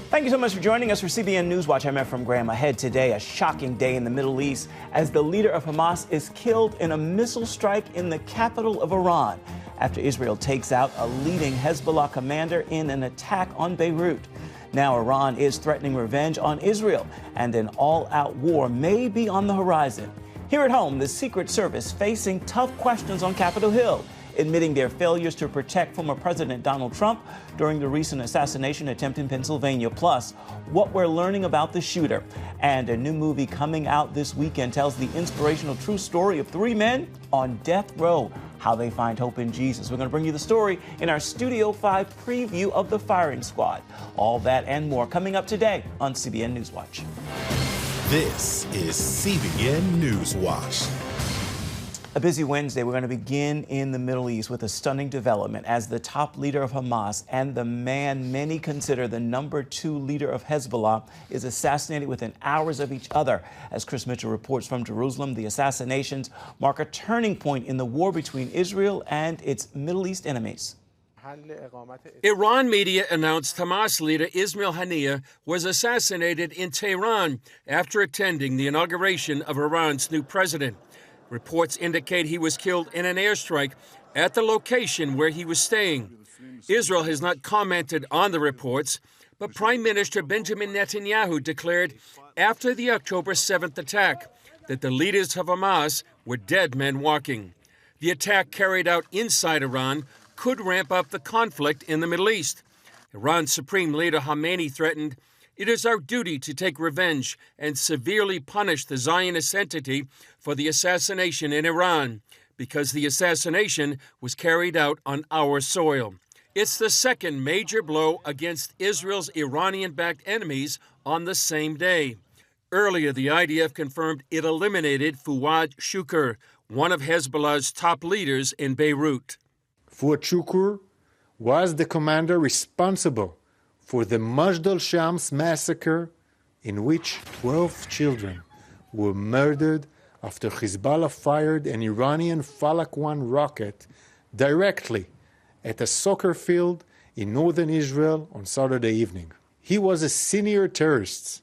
Thank you so much for joining us for CBN NewsWatch. I'm Ephraim Graham. Ahead today, a shocking day in the Middle East as the leader of Hamas is killed in a missile strike in the capital of Iran after Israel takes out a leading Hezbollah commander in an attack on Beirut. Now Iran is threatening revenge on Israel, and an all-out war may be on the horizon. Here at home, the Secret Service facing tough questions on Capitol Hill, admitting their failures to protect former President Donald Trump during the recent assassination attempt in Pennsylvania. Plus, what we're learning about the shooter. And a new movie coming out this weekend tells the inspirational true story of three men on death row, how they find hope in Jesus. We're going to bring you the story in our Studio 5 preview of The Firing Squad. All that and more coming up today on CBN NewsWatch. This is CBN NewsWatch. A busy Wednesday. We're going to begin in the Middle East with a stunning development as the top leader of Hamas and the man many consider the #2 leader of Hezbollah is assassinated within hours of each other. As Chris Mitchell reports from Jerusalem, the assassinations mark a turning point in the war between Israel and its Middle East enemies. Iran media announced Hamas leader Ismail Haniyeh was assassinated in Tehran after attending the inauguration of Iran's new president. Reports indicate he was killed in an airstrike at the location where he was staying. Israel has not commented on the reports, but Prime Minister Benjamin Netanyahu declared after the October 7th attack that the leaders of Hamas were dead men walking. The attack carried out inside Iran could ramp up the conflict in the Middle East. Iran's Supreme Leader Khamenei threatened, "It is our duty to take revenge and severely punish the Zionist entity for the assassination in Iran, because the assassination was carried out on our soil." It's the second major blow against Israel's Iranian-backed enemies on the same day. Earlier, the IDF confirmed it eliminated Fuad Shukr, one of Hezbollah's top leaders in Beirut. Fuad Shukr was the commander responsible for the Majd al-Shams massacre, in which 12 children were murdered after Hezbollah fired an Iranian Falak 1 rocket directly at a soccer field in northern Israel on Saturday evening. He was a senior terrorist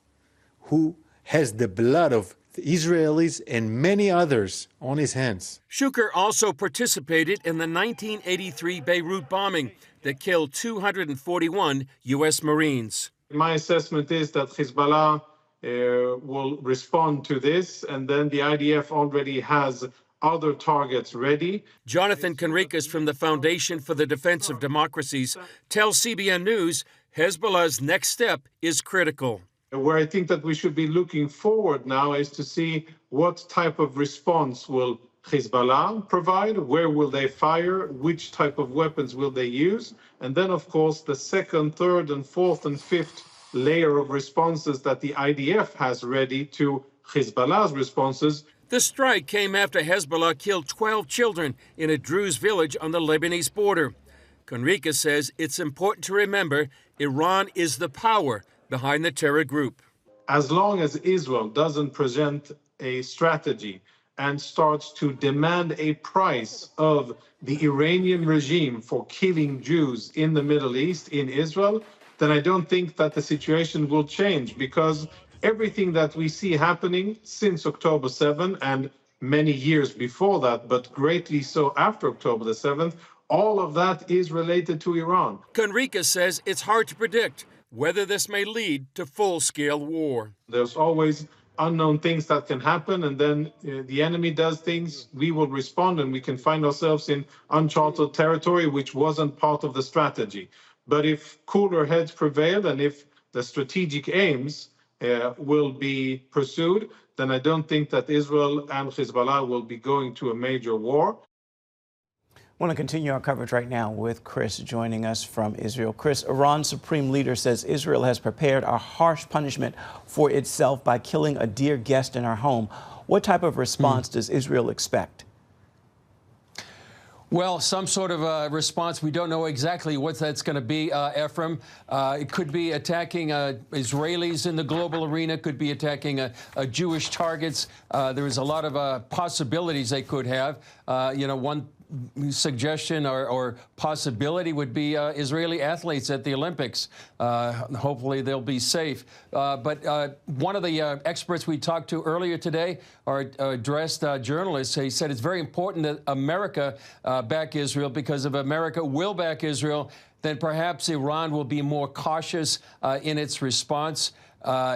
who has the blood of the Israelis and many others on his hands. Shukr also participated in the 1983 Beirut bombing that killed 241 U.S. Marines. My assessment is that Hezbollah will respond to this, and then the IDF already has other targets ready. Jonathan Conricus from the Foundation for the Defense of Democracies tells CBN News Hezbollah's next step is critical. Where I think that we should be looking forward now is to see what type of response will Hezbollah provide, where will they fire, which type of weapons will they use, and then, of course, the second, third, and fourth, and fifth layer of responses that the IDF has ready to Hezbollah's responses. The strike came after Hezbollah killed 12 children in a Druze village on the Lebanese border. Conricus says it's important to remember Iran is the power behind the terror group. As long as Israel doesn't present a strategy and starts to demand a price of the Iranian regime for killing Jews in the Middle East, in Israel, then I don't think that the situation will change, because everything that we see happening since October 7th and many years before that, but greatly so after October the 7th, all of that is related to Iran. Conricus says it's hard to predict whether this may lead to full-scale war. There's always unknown things that can happen, and then the enemy does things, we will respond, and we can find ourselves in uncharted territory, which wasn't part of the strategy. But if cooler heads prevail, and if the strategic aims will be pursued, then I don't think that Israel and Hezbollah will be going to a major war. I want to continue our coverage right now with Chris joining us from Israel. Chris, Iran's supreme leader says Israel has prepared a harsh punishment for itself by killing a dear guest in our home. What type of response does Israel expect? Well, some sort of a response. We don't know exactly what that's going to be, Ephraim. It could be attacking Israelis in the global arena, could be attacking Jewish targets. There is a lot of possibilities they could have. You know, one suggestion or possibility would be Israeli athletes at the Olympics. Hopefully they'll be safe. But one of the experts we talked to earlier today, our addressed journalist, he said it's very important that America back Israel, because if America will back Israel, then perhaps Iran will be more cautious in its response.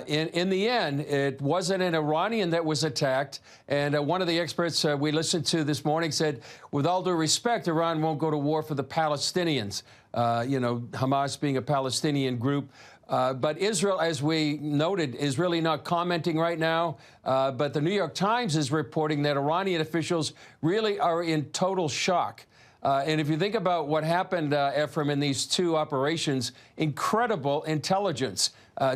In the end, it wasn't an Iranian that was attacked. And one of the experts we listened to this morning said, with all due respect, Iran won't go to war for the Palestinians, Hamas being a Palestinian group. But Israel, as we noted, is really not commenting right now. But the New York Times is reporting that Iranian officials really are in total shock. And if you think about what happened, Ephraim, in these two operations, incredible intelligence.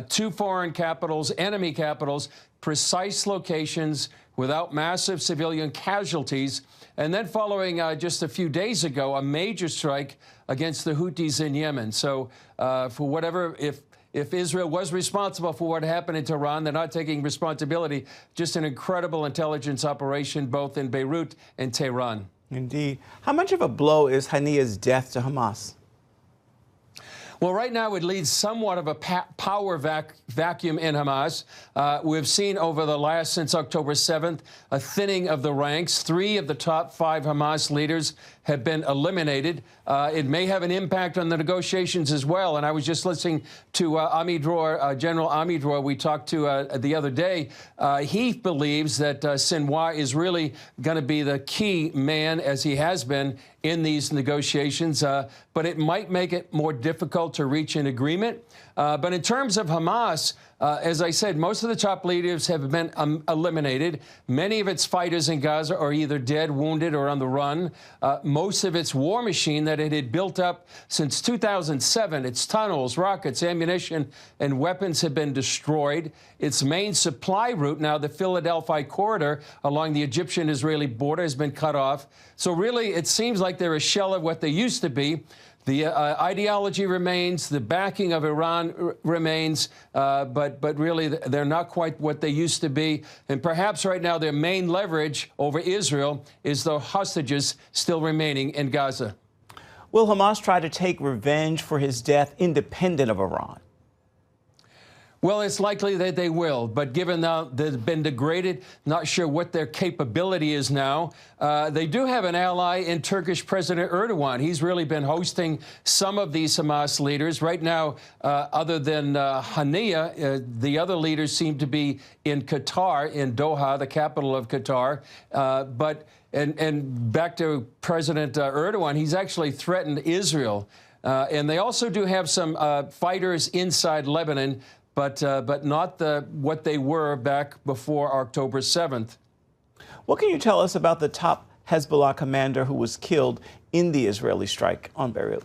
Two foreign capitals, enemy capitals, precise locations without massive civilian casualties. And then following just a few days ago, a major strike against the Houthis in Yemen. So for whatever, if Israel was responsible for what happened in Tehran, they're not taking responsibility. Just an incredible intelligence operation, both in Beirut and Tehran. Indeed. How much of a blow is Haniyeh's death to Hamas? Well, right now it leads somewhat of a power vacuum in Hamas. We've seen over the last, since October 7th, a thinning of the ranks. 3 of the top 5 Hamas leaders have been eliminated. It may have an impact on the negotiations as well. And I was just listening to General Amidror, we talked to the other day. He believes that Sinwar is really going to be the key man, as he has been, in these negotiations. But it might make it more difficult to reach an agreement. But in terms of Hamas, as I said, most of the top leaders have been eliminated. Many of its fighters in Gaza are either dead, wounded, or on the run. Most of its war machine that it had built up since 2007, its tunnels, rockets, ammunition, and weapons have been destroyed. Its main supply route, now the Philadelphia corridor along the Egyptian-Israeli border, has been cut off. So really, it seems like they're a shell of what they used to be. The ideology remains, the backing of Iran remains, but really they're not quite what they used to be. And perhaps right now their main leverage over Israel is the hostages still remaining in Gaza. Will Hamas try to take revenge for his death independent of Iran? Well, it's likely that they will, but given now they've been degraded, not sure what their capability is now. They do have an ally in Turkish President Erdogan. He's really been hosting some of these Hamas leaders. Right now, other than Haniyeh, the other leaders seem to be in Qatar, in Doha, the capital of Qatar. And back to President Erdogan, he's actually threatened Israel. And they also do have some fighters inside Lebanon, but not what they were back before October 7th. What can you tell us about the top Hezbollah commander who was killed in the Israeli strike on Beirut?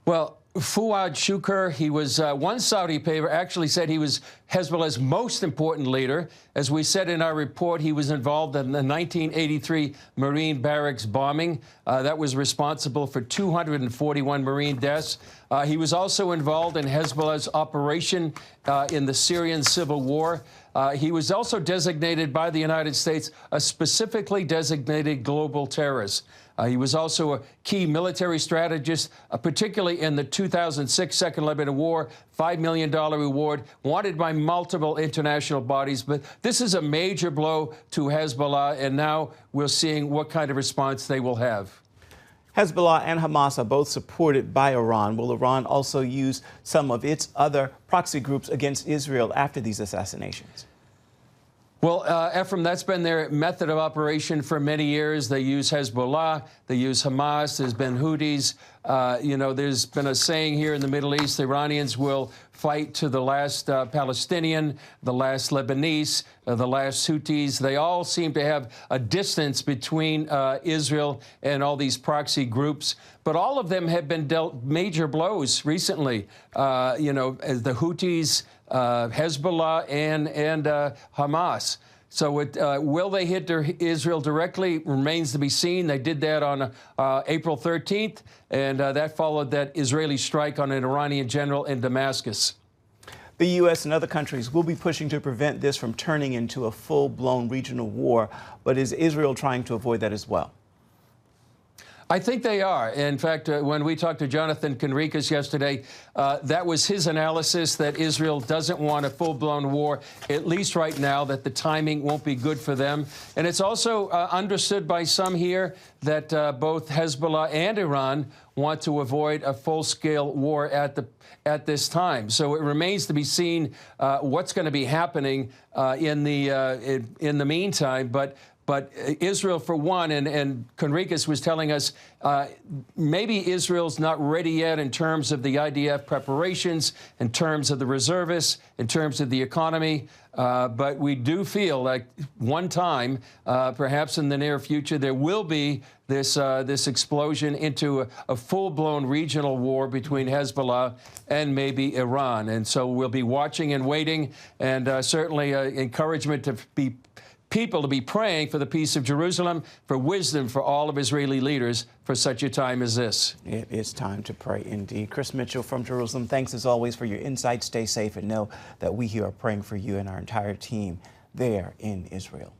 Well, Fuad Shukr, he was one Saudi paper actually said he was Hezbollah's most important leader. As we said in our report, he was involved in the 1983 Marine barracks bombing. That was responsible for 241 Marine deaths. He was also involved in Hezbollah's operation in the Syrian civil war. He was also designated by the United States a specifically designated global terrorist. He was also a key military strategist, particularly in the 2006 Second Lebanon War, $5 million reward, wanted by multiple international bodies. But this is a major blow to Hezbollah, and now we're seeing what kind of response they will have. Hezbollah and Hamas are both supported by Iran. Will Iran also use some of its other proxy groups against Israel after these assassinations? Well, Ephraim, that's been their method of operation for many years. They use Hezbollah, they use Hamas, there's been Houthis. There's been a saying here in the Middle East, the Iranians will fight to the last Palestinian, the last Lebanese, the last Houthis. They all seem to have a distance between Israel and all these proxy groups. But all of them have been dealt major blows recently. As the Houthis, Hezbollah, and Hamas. So will they hit Israel directly remains to be seen. They did that on April 13th, and that followed that Israeli strike on an Iranian general in Damascus. The U.S. and other countries will be pushing to prevent this from turning into a full-blown regional war, but is Israel trying to avoid that as well? I think they are. In fact, when we talked to Jonathan Conricus yesterday, that was his analysis that Israel doesn't want a full-blown war, at least right now, that the timing won't be good for them. And it's also understood by some here that both Hezbollah and Iran want to avoid a full-scale war at this time. So it remains to be seen what's going to be happening in the meantime. But Israel, for one, and Conricus was telling us, maybe Israel's not ready yet in terms of the IDF preparations, in terms of the reservists, in terms of the economy. But we do feel like one time, perhaps in the near future, there will be this explosion into a full-blown regional war between Hezbollah and maybe Iran. And so we'll be watching and waiting, and certainly encouragement to people to be praying for the peace of Jerusalem, for wisdom for all of Israeli leaders for such a time as this. It is time to pray indeed. Chris Mitchell from Jerusalem, thanks as always for your insights. Stay safe and know that we here are praying for you and our entire team there in Israel.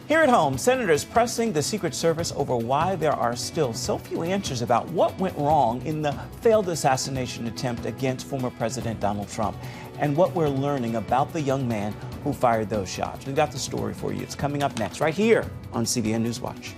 Here at home, senators pressing the Secret Service over why there are still so few answers about what went wrong in the failed assassination attempt against former President Donald Trump and what we're learning about the young man who fired those shots. We've got the story for you. It's coming up next right here on CBN NewsWatch.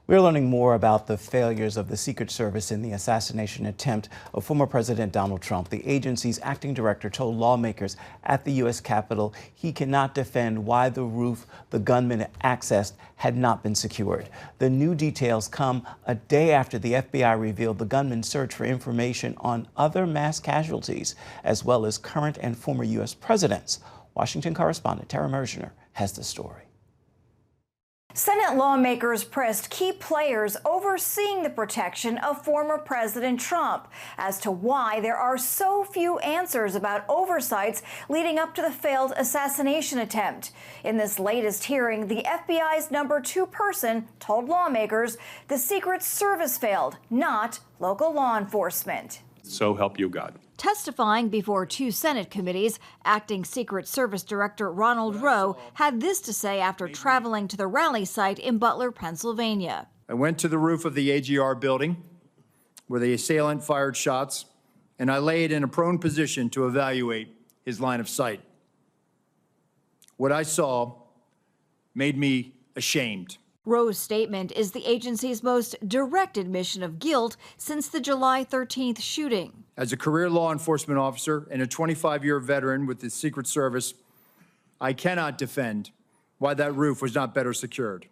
We're learning more about the failures of the Secret Service in the assassination attempt of former President Donald Trump. The agency's acting director told lawmakers at the U.S. Capitol he cannot defend why the roof the gunman accessed had not been secured. The new details come a day after the FBI revealed the gunman searched for information on other mass casualties, as well as current and former U.S. presidents. Washington correspondent Tara Mergener has the story. Senate lawmakers pressed key players overseeing the protection of former President Trump as to why there are so few answers about oversights leading up to the failed assassination attempt. In this latest hearing, the FBI's number 2 person told lawmakers the Secret Service failed, not local law enforcement. So help you God. Testifying before 2 Senate committees, Acting Secret Service Director Ronald Rowe had this to say after traveling to the rally site in Butler, Pennsylvania. I went to the roof of the AGR building where the assailant fired shots, and I laid in a prone position to evaluate his line of sight. What I saw made me ashamed. Rowe's statement is the agency's most direct admission of guilt since the July 13th shooting. As a career law enforcement officer and a 25-year veteran with the Secret Service, I cannot defend why that roof was not better secured.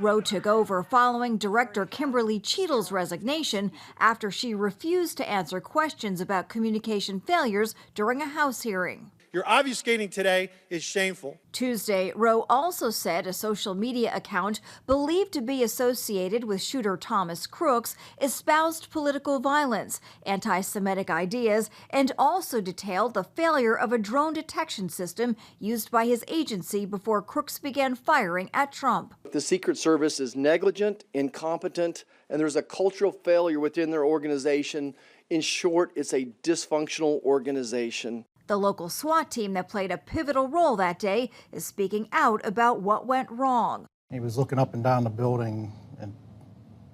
Rowe took over following Director Kimberly Cheadle's resignation after she refused to answer questions about communication failures during a House hearing. Your obfuscating today is shameful. Tuesday, Rowe also said a social media account believed to be associated with shooter Thomas Crooks espoused political violence, anti-Semitic ideas, and also detailed the failure of a drone detection system used by his agency before Crooks began firing at Trump. The Secret Service is negligent, incompetent, and there's a cultural failure within their organization. In short, it's a dysfunctional organization. The local SWAT team that played a pivotal role that day is speaking out about what went wrong. He was looking up and down the building and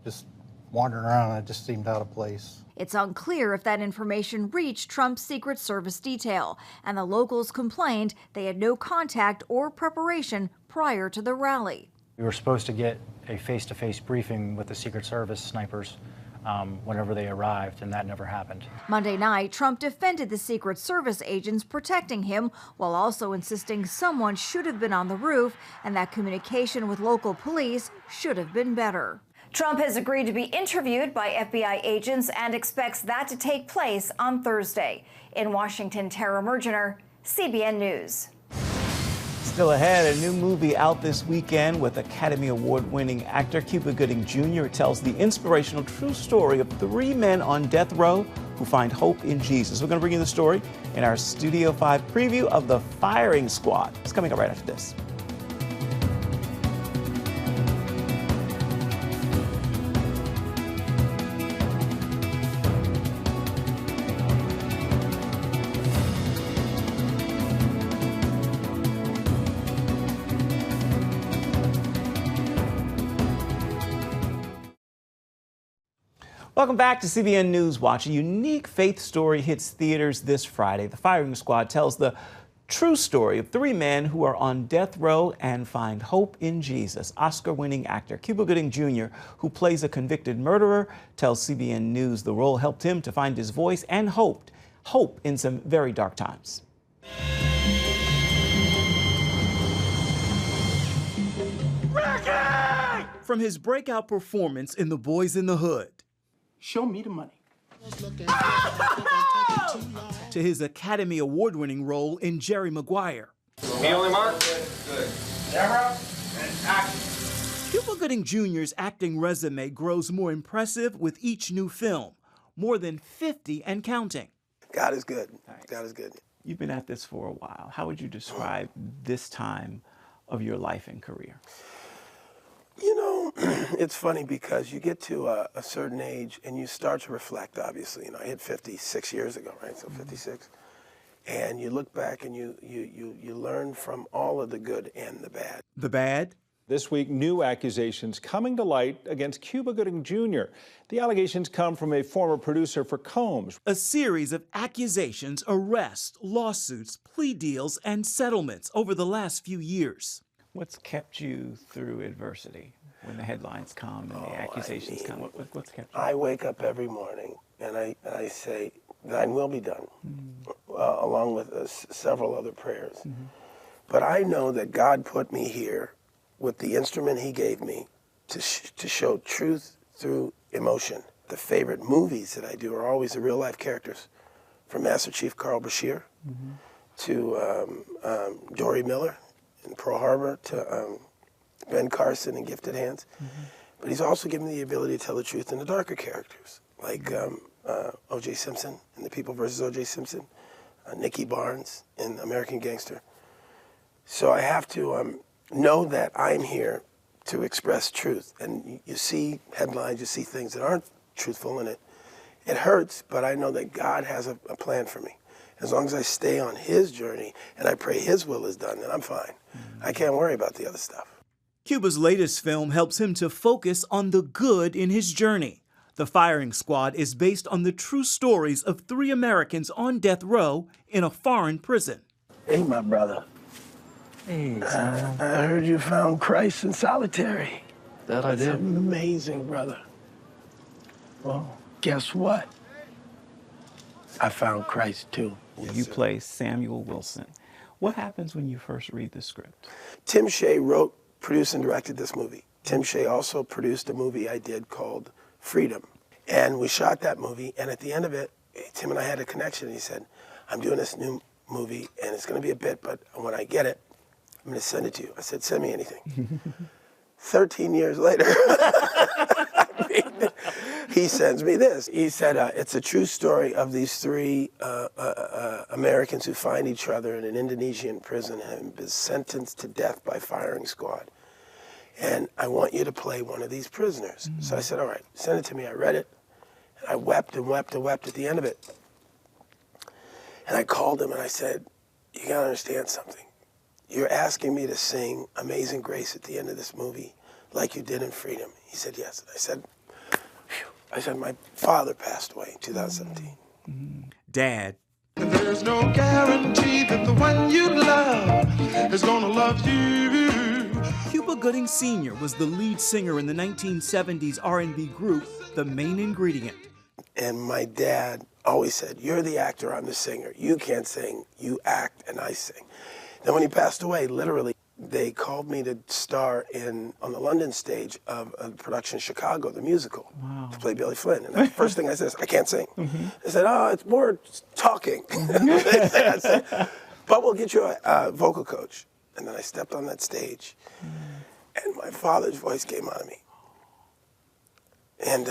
just wandering around, and it just seemed out of place. It's unclear if that information reached Trump's Secret Service detail, and the locals complained they had no contact or preparation prior to the rally. We were supposed to get a face-to-face briefing with the Secret Service snipers whenever they arrived, and that never happened. Monday night, Trump defended the Secret Service agents protecting him while also insisting someone should have been on the roof and that communication with local police should have been better. Trump has agreed to be interviewed by FBI agents and expects that to take place on Thursday. In Washington, Tara Mergener, CBN News. Still ahead, a new movie out this weekend with Academy Award-winning actor Cuba Gooding Jr. It tells the inspirational true story of 3 men on death row who find hope in Jesus. We're going to bring you the story in our Studio 5 preview of The Firing Squad. It's coming up right after this. Welcome back to CBN NewsWatch. A unique faith story hits theaters this Friday. The Firing Squad tells the true story of three men who are on death row and find hope in Jesus. Oscar-winning actor Cuba Gooding Jr., who plays a convicted murderer, tells CBN News the role helped him to find his voice and hope in some very dark times. Ricky! From his breakout performance in The Boys in the Hood, show me the money, to his Academy Award-winning role in Jerry Maguire. Me only, Mark? Good. Camera and action. Cuba Gooding Jr.'s acting resume grows more impressive with each new film, more than 50 and counting. God is good. Thanks. God is good. You've been at this for a while. How would you describe this time of your life and career? You know, it's funny because you get to a certain age and you start to reflect, obviously. You know, I hit 56 years ago, right? So 56. And you look back and you learn from all of the good and the bad. The bad? This week, new accusations coming to light against Cuba Gooding Jr. The allegations come from a former producer for Combs. A series of accusations, arrests, lawsuits, plea deals, and settlements over the last few years. What's kept you through adversity when the headlines come and the accusations come? What's kept you? I wake up every morning and I say, thine will be done, along with several other prayers. But I know that God put me here with the instrument he gave me to show truth through emotion. The favorite movies that I do are always the real life characters, from Master Chief Carl Bashir to Dory Miller in Pearl Harbor to Ben Carson in Gifted Hands. But he's also given me the ability to tell the truth in the darker characters, like O.J. Simpson in The People vs. O.J. Simpson, Nicky Barnes in American Gangster. So I have to know that I'm here to express truth. And you see headlines, you see things that aren't truthful, and it hurts, but I know that God has a plan for me. As long as I stay on his journey and I pray his will is done, then I'm fine. I can't worry about the other stuff. Cuba's latest film helps him to focus on the good in his journey. The Firing Squad is based on the true stories of three Americans on death row in a foreign prison. Hey, my brother. Hey, I heard you found Christ in solitary. That I did. That's amazing, brother. Well, guess what? I found Christ too. You play Samuel Wilson. What happens when you first read the script? Tim Shea wrote, produced, and directed this movie. Tim Shea also produced a movie I did called Freedom. And we shot that movie, and at the end of it, Tim and I had a connection. He said, I'm doing this new movie, and it's going to be a bit, but when I get it, I'm going to send it to you. I said, send me anything. 13 years later, he sends me this. He said, it's a true story of these three Americans who find each other in an Indonesian prison and been sentenced to death by firing squad. And I want you to play one of these prisoners. So I said, all right, send it to me. I read it, and I wept and wept and wept at the end of it. And I called him and I said, you gotta understand something. You're asking me to sing Amazing Grace at the end of this movie like you did in Freedom. He said, yes. And I said, phew. I said, my father passed away in 2017. Dad. There's no guarantee that the one you love is gonna love you. Cuba Gooding Sr. was the lead singer in the 1970s R&B group, The Main Ingredient. And my dad always said, you're the actor, I'm the singer. You can't sing, you act, and I sing. Then when he passed away, literally, they called me to star on the London stage of a production in Chicago, the musical, to play Billy Flynn. And the first thing I said is, I can't sing. They said, oh, it's more talking. I said, but we'll get you a vocal coach. And then I stepped on that stage, and my father's voice came out of me. And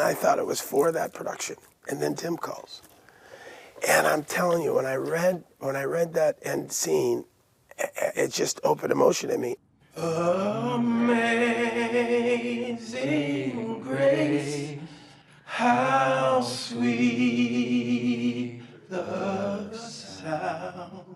I thought it was for that production. And then Tim calls. And I'm telling you, when I read that end scene, it just opened emotion in me. Amazing grace, how sweet the sound.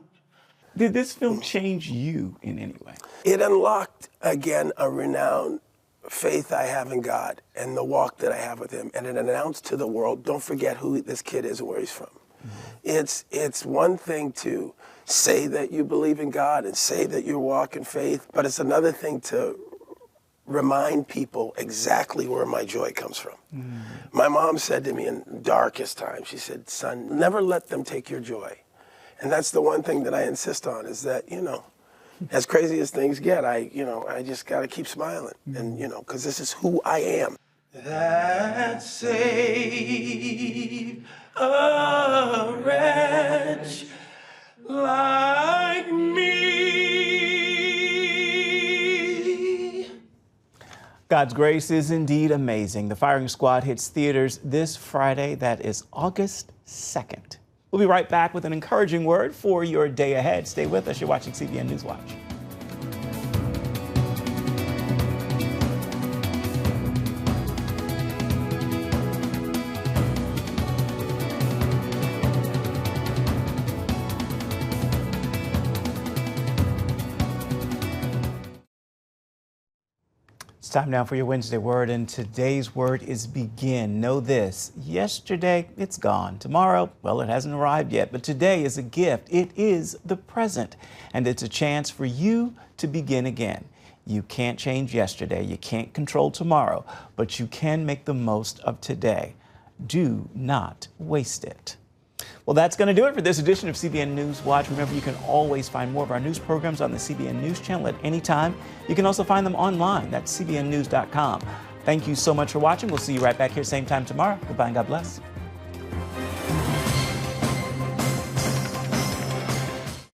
Did this film change you in any way? It unlocked, again, a renowned faith I have in God and the walk that I have with him, and it announced to the world, don't forget who this kid is and where he's from. It's one thing to say that you believe in God and say that you walk in faith, but it's another thing to remind people exactly where my joy comes from. My mom said to me in darkest times, she said, son, never let them take your joy. And that's the one thing that I insist on, is that, you know, as crazy as things get, I just got to keep smiling, and, you know, because this is who I am. That save a wretch like me. God's grace is indeed amazing. The Firing Squad hits theaters this Friday. That is August 2nd. We'll be right back with an encouraging word for your day ahead. Stay with us. You're watching CBN NewsWatch. It's time now for your Wednesday word, and today's word is begin. Know this: yesterday, it's gone. Tomorrow, well, it hasn't arrived yet, but today is a gift. It is the present, and it's a chance for you to begin again. You can't change yesterday. You can't control tomorrow, but you can make the most of today. Do not waste it. Well, that's going to do it for this edition of CBN NewsWatch. Remember, you can always find more of our news programs on the CBN News channel at any time. You can also find them online. That's cbnnews.com. Thank you so much for watching. We'll see you right back here same time tomorrow. Goodbye and God bless.